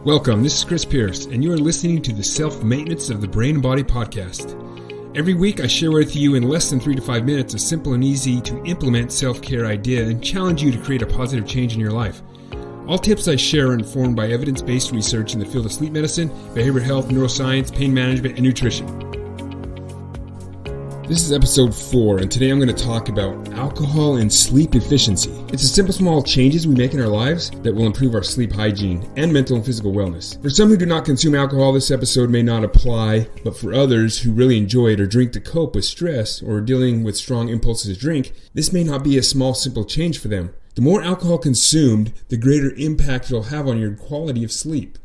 Welcome, this is Chris Pierce, and you are listening to the Self-Maintenance of the Brain and Body podcast. Every week I share with you in less than 3 to 5 minutes a simple and easy to implement self-care idea and challenge you to create a positive change in your life. All tips I share are informed by evidence-based research in the field of sleep medicine, behavioral health, neuroscience, pain management, and nutrition. This is episode 4, and today I'm going to talk about alcohol and sleep efficiency. It's the simple small changes we make in our lives that will improve our sleep hygiene and mental and physical wellness. For some who do not consume alcohol, this episode may not apply, but for others who really enjoy it or drink to cope with stress or dealing with strong impulses to drink, this may not be a small simple change for them. The more alcohol consumed, the greater impact it'll have on your quality of sleep.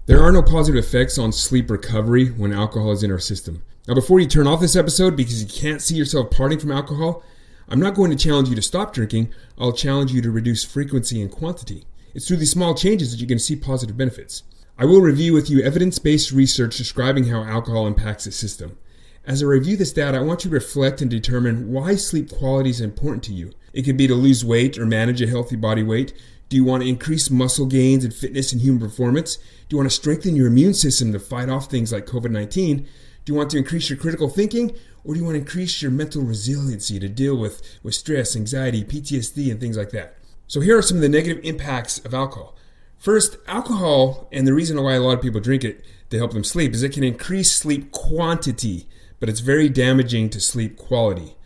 There are no positive effects on sleep recovery when alcohol is in our system. Now, before you turn off this episode because you can't see yourself parting from alcohol, I'm not going to challenge you to stop drinking. I'll challenge you to reduce frequency and quantity. It's through these small changes that you can see positive benefits. I will review with you evidence-based research describing how alcohol impacts the system. As I review this data, I want you to reflect and determine why sleep quality is important to you. It could be to lose weight or manage a healthy body weight. Do you want to increase muscle gains and fitness and human performance? Do you want to strengthen your immune system to fight off things like COVID-19? Do you want to increase your critical thinking, or do you want to increase your mental resiliency to deal with stress, anxiety, PTSD, and things like that? So here are some of the negative impacts of alcohol. First, alcohol, and the reason why a lot of people drink it to help them sleep, is it can increase sleep quantity, but it's very damaging to sleep quality.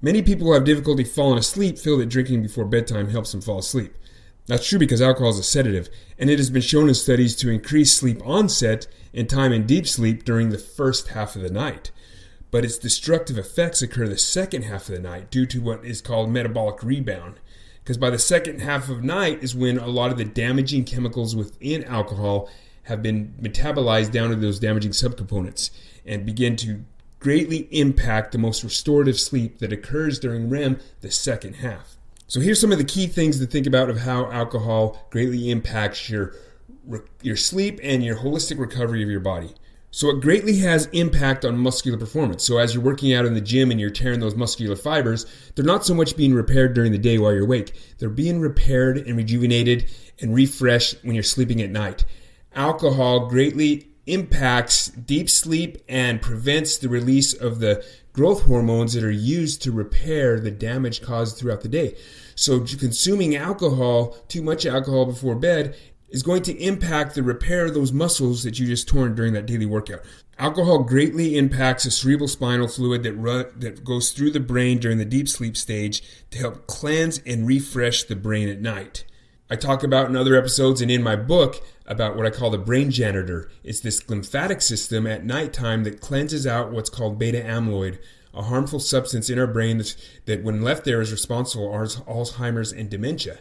Many people who have difficulty falling asleep feel that drinking before bedtime helps them fall asleep. That's true because alcohol is a sedative, and it has been shown in studies to increase sleep onset and time in deep sleep during the first half of the night. But its destructive effects occur the second half of the night due to what is called metabolic rebound. Because by the second half of night is when a lot of the damaging chemicals within alcohol have been metabolized down to those damaging subcomponents and begin to greatly impact the most restorative sleep that occurs during REM, the second half. So here's some of the key things to think about of how alcohol greatly impacts your sleep and your holistic recovery of your body. So it greatly has impact on muscular performance. So as you're working out in the gym and you're tearing those muscular fibers, they're not so much being repaired during the day while you're awake. They're being repaired and rejuvenated and refreshed when you're sleeping at night. Alcohol greatly impacts deep sleep and prevents the release of the growth hormones that are used to repair the damage caused throughout the day. So consuming alcohol, too much alcohol before bed, is going to impact the repair of those muscles that you just torn during that daily workout. Alcohol greatly impacts the cerebral spinal fluid that goes through the brain during the deep sleep stage to help cleanse and refresh the brain at night. I talk about in other episodes and in my book about what I call the brain janitor. It's this lymphatic system at nighttime that cleanses out what's called beta amyloid, a harmful substance in our brain that when left there is responsible for Alzheimer's and dementia.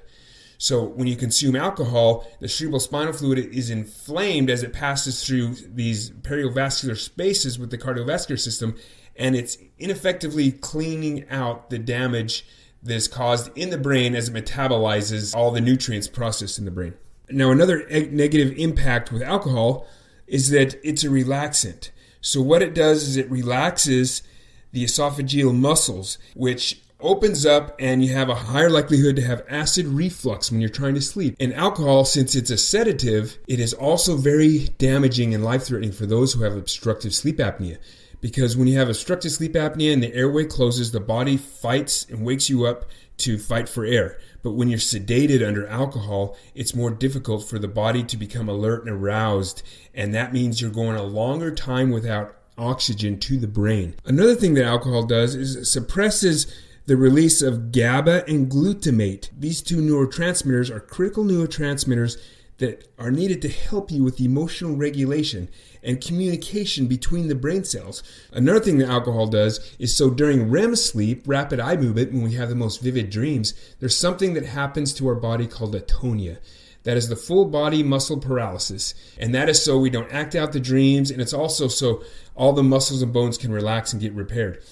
So when you consume alcohol, the cerebral spinal fluid is inflamed as it passes through these perivascular spaces with the cardiovascular system, and it's ineffectively cleaning out the damage that is caused in the brain as it metabolizes all the nutrients processed in the brain. Now, another negative impact with alcohol is that it's a relaxant. So what it does is it relaxes the esophageal muscles, which opens up, and you have a higher likelihood to have acid reflux when you're trying to sleep. And alcohol, since it's a sedative, it is also very damaging and life-threatening for those who have obstructive sleep apnea. Because when you have obstructive sleep apnea and the airway closes, the body fights and wakes you up to fight for air. But when you're sedated under alcohol, it's more difficult for the body to become alert and aroused. And that means you're going a longer time without oxygen to the brain. Another thing that alcohol does is it suppresses the release of GABA and glutamate. These two neurotransmitters are critical neurotransmitters that are needed to help you with emotional regulation and communication between the brain cells. Another thing that alcohol does is, so during REM sleep, rapid eye movement, when we have the most vivid dreams, there's something that happens to our body called atonia. That is the full body muscle paralysis. And that is so we don't act out the dreams, and it's also so all the muscles and bones can relax and get repaired.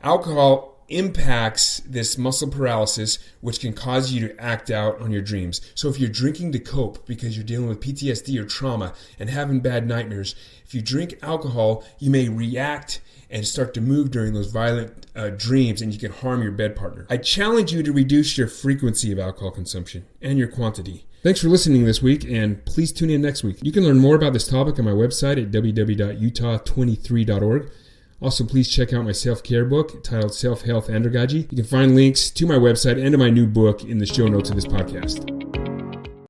Alcohol impacts this muscle paralysis, which can cause you to act out on your dreams. So if you're drinking to cope because you're dealing with PTSD or trauma and having bad nightmares, if you drink alcohol, you may react and start to move during those violent dreams, and you can harm your bed partner. I challenge you to reduce your frequency of alcohol consumption and your quantity. Thanks for listening this week, and please tune in next week. You can learn more about this topic on my website at www.utah23.org. Also, please check out my self-care book titled Self-Health Andragogy. You can find links to my website and to my new book in the show notes of this podcast.